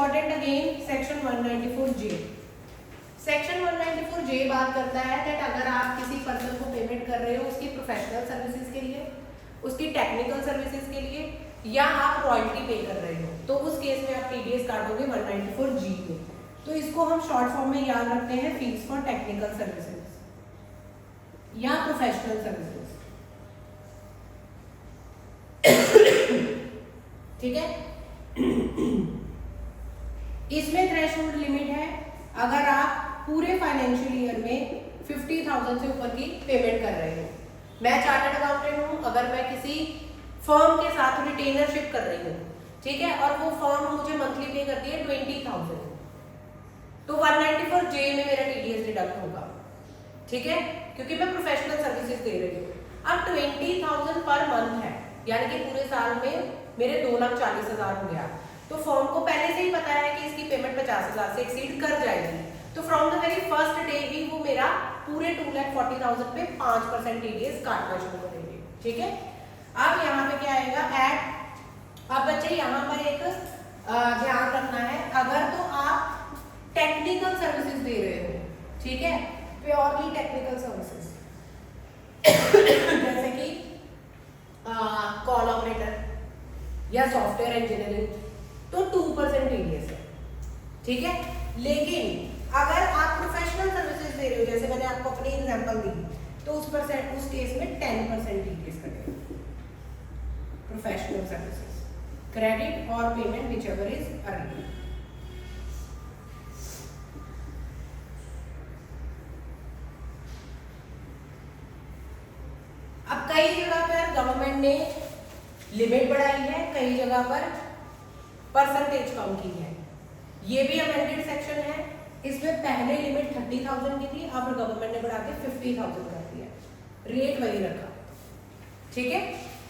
Important again section 194J। Section 194J बात करता है दैट अगर आप किसी पर्सन को पेमेंट कर रहे हो उसकी प्रोफेशनल सर्विसेज के लिए, उसकी टेक्निकल सर्विसेज के लिए, या आप रॉयल्टी पे कर रहे हो, तो उस केस में आप टीडीएस काटोगे 194G में। तो इसको हम शॉर्ट फॉर्म में याद रखते हैं फीस फॉर टेक्निकल सर्विसेज या प्रोफेशनल सर्विसेज। ठीक है। इसमें थ्रेशोल्ड लिमिट है अगर आप पूरे फाइनेंशियल ईयर में 50,000 से ऊपर की पेमेंट कर रहे हो। मैं चार्टर्ड अकाउंटेंट हूं, अगर मैं किसी फर्म के साथ रिटेनरशिप कर रही हूँ, ठीक है, और वो फर्म मुझे मंथली पे करती है 20,000, तो 194J में मेरा टीडीएस डिडक्ट होगा। ठीक है, क्योंकि मैं प्रोफेशनल सर्विसेज दे रही हूँ। अब 20,000 पर मंथ है, यानी कि पूरे साल में मेरे 2,40,000 हो गया, तो फर्म को पहले से ही पता है कि इसकी पेमेंट 50,000 से एक्सीड कर जाएगी, तो from the very first day ही वो मेरा पूरे 2,40,000 पे 5% टीडीएस काटना शुरू करेंगे। ठीक है। अब यहाँ पे क्या आएगा एड। अब बच्चे यहाँ पर एक ध्यान रखना है, अगर तो आप टेक्निकल सर्विसेज दे रहे हो, ठीक है, प्योरली टेक्निकल सर्विसेज जैसे कि कॉल ऑपरेटर या सॉफ्टवेयर इंजीनियरिंग, तो 2% टीडीएस है। ठीक है। लेकिन अगर आप प्रोफेशनल सर्विसेज दे रहे हो, जैसे मैंने आपको अपनी एग्जांपल दी, तो उस केस में 10% टीडीएस कटेगा। प्रोफेशनल सर्विसेज क्रेडिट और पेमेंट व्हिचएवर इज अर्निंग। अब कई जगह पर गवर्नमेंट ने लिमिट बढ़ाई है, कई जगह पर परसेंटेज कम की है। ये भी अमेंडेड सेक्शन है। इसमें पहले लिमिट 30,000 की थी, अब गवर्नमेंट ने बढ़ा के 50,000 कर दिया, रेट वही रखा। ठीक है।